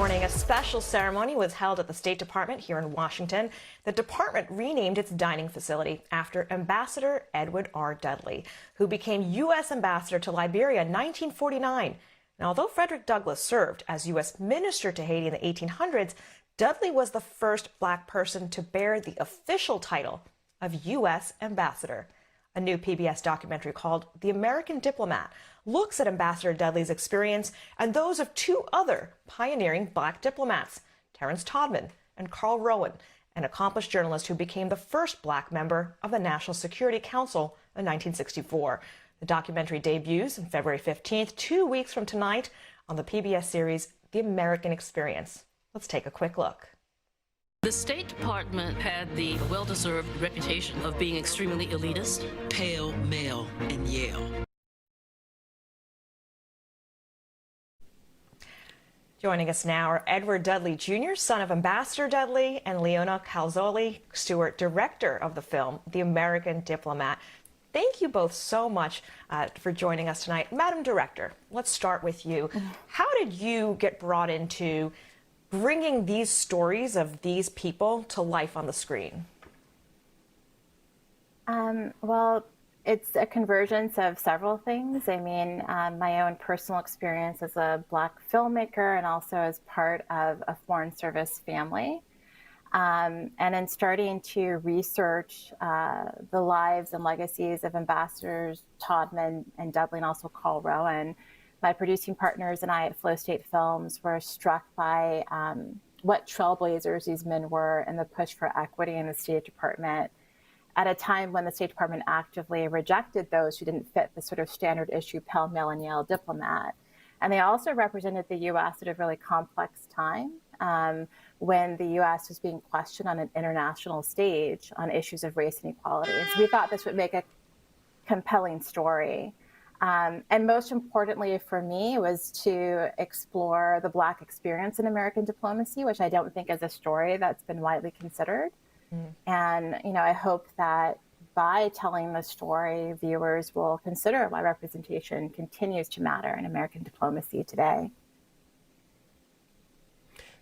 morning, a special ceremony was held at the State Department here in Washington. The department renamed its dining facility after Ambassador Edward R. Dudley, who became U.S. Ambassador to Liberia in 1949. Now, although Frederick Douglass served as U.S. Minister to Haiti in the 1800s, Dudley was the first Black person to bear the official title of U.S. Ambassador. A new PBS documentary called The American Diplomat looks at Ambassador Dudley's experience and those of two other pioneering Black diplomats, Terrence Todman and Carl Rowan, an accomplished journalist who became the first Black member of the National Security Council in 1964. The documentary debuts on February 15th, 2 weeks from tonight, on the PBS series The American Experience. Let's take a quick look. The State Department had the well-deserved reputation of being extremely elitist, pale, male, and Yale. Joining us now are Edward Dudley Jr., son of Ambassador Dudley, and Leola Calzolai-Stewart, director of the film, The American Diplomat. Thank you both so much for joining us tonight. Madam Director, let's start with you. How did you get brought into bringing these stories of these people to life on the screen? Well, it's a convergence of several things. I mean, my own personal experience as a Black filmmaker and also as part of a Foreign Service family. And in starting to research the lives and legacies of Ambassadors Todman and Dudley and also Carl Rowan, my producing partners and I at Flowstate Films were struck by what trailblazers these men were in the push for equity in the State Department at a time when the State Department actively rejected those who didn't fit the sort of standard issue pale male and Yale diplomat. And they also represented the U.S. at a really complex time when the U.S. was being questioned on an international stage on issues of race and equality. And so we thought this would make a compelling story. And most importantly for me was to explore the Black experience in American diplomacy, which I don't think is a story that's been widely considered. And, you know, I hope that by telling the story, viewers will consider why representation continues to matter in American diplomacy today.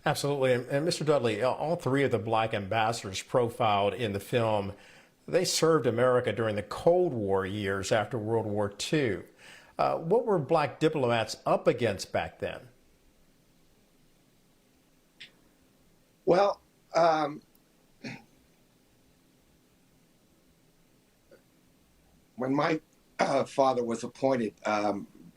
Absolutely. And Mr. Dudley, all three of the Black ambassadors profiled in the film, they served America during the Cold War years after World War II. What were Black diplomats up against back then? Well, when my father was appointed,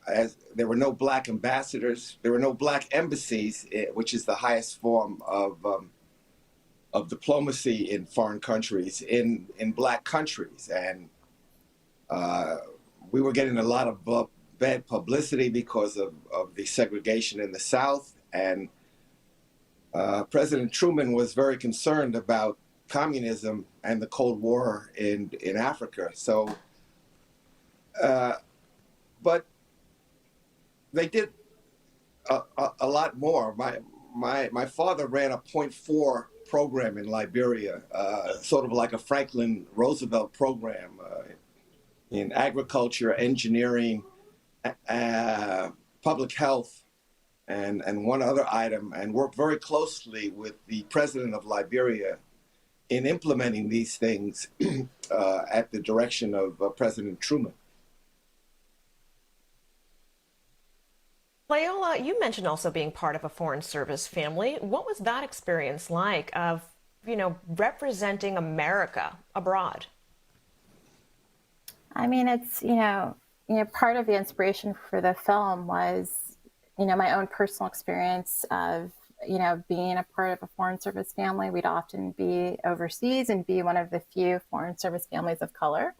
as there were no Black ambassadors, there were no Black embassies, which is the highest form of diplomacy in foreign countries, in Black countries. And we were getting a lot of bad publicity because of the segregation in the South. And President Truman was very concerned about communism and the Cold War in Africa. So, but they did a lot more. My father ran a .4 program in Liberia, sort of like a Franklin Roosevelt program in agriculture, engineering, public health, and one other item, and worked very closely with the president of Liberia in implementing these things at the direction of President Truman. Leola, you mentioned also being part of a Foreign Service family. What was that experience like of, you know, representing America abroad? I mean, it's, you know, part of the inspiration for the film was, you know, my own personal experience of, you know, being a part of a Foreign Service family. We'd often be overseas and be one of the few Foreign Service families of color.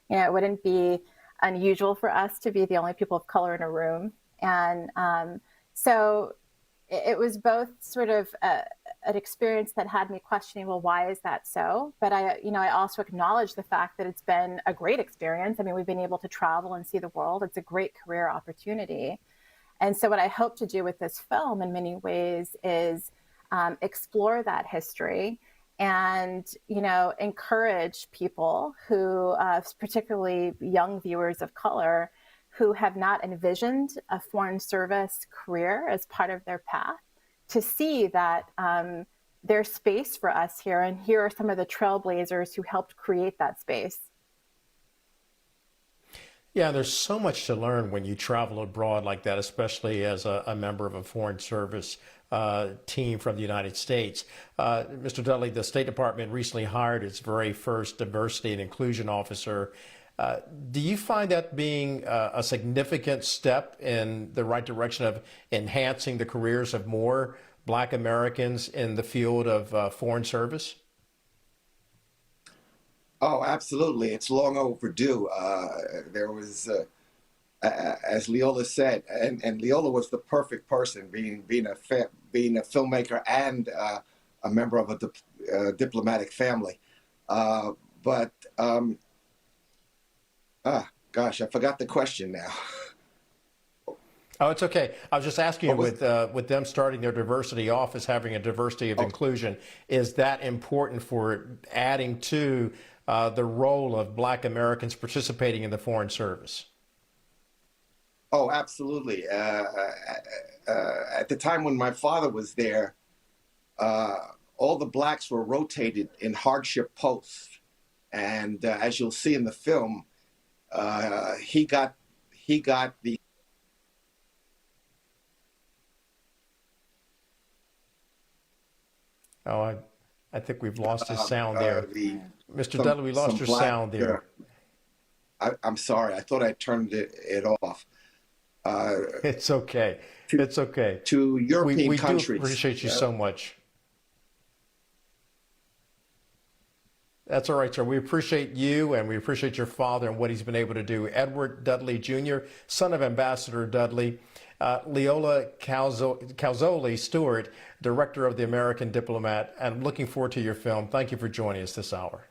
You know, it wouldn't be unusual for us to be the only people of color in a room. And so it was both sort of an experience that had me questioning, well, why is that so? But I also acknowledge the fact that it's been a great experience. I mean, we've been able to travel and see the world. It's a great career opportunity. And so what I hope to do with this film in many ways is explore that history and, you know, encourage people who, particularly young viewers of color, who have not envisioned a Foreign Service career as part of their path, to see that there's space for us here, and here are some of the trailblazers who helped create that space. Yeah, there's so much to learn when you travel abroad like that, especially as a member of a foreign service team from the United States. Mr. Dudley, the State Department recently hired its very first diversity and inclusion officer. Do you find that being a significant step in the right direction of enhancing the careers of more Black Americans in the field of foreign service? Oh, absolutely. It's long overdue. There was, as Leola said, and Leola was the perfect person, being a filmmaker and a member of a diplomatic family. Gosh, I forgot the question now. Oh, it's okay. I was just asking you, with them starting their diversity office, having a diversity of inclusion, is that important for adding to the role of Black Americans participating in the foreign service? Oh, absolutely. At the time when my father was there, all the Blacks were rotated in hardship posts. And as you'll see in the film, he got the Oh, I think we've lost his sound there. Mr. Dudley, we lost your sound there. I'm sorry. I thought I turned it off. It's okay. It's okay. To European countries. We do appreciate you so much. That's all right, sir. We appreciate you, and we appreciate your father and what he's been able to do. Edward Dudley Jr., son of Ambassador Dudley. Leola Calzolai-Stewart, director of the American Diplomat. And looking forward to your film. Thank you for joining us this hour.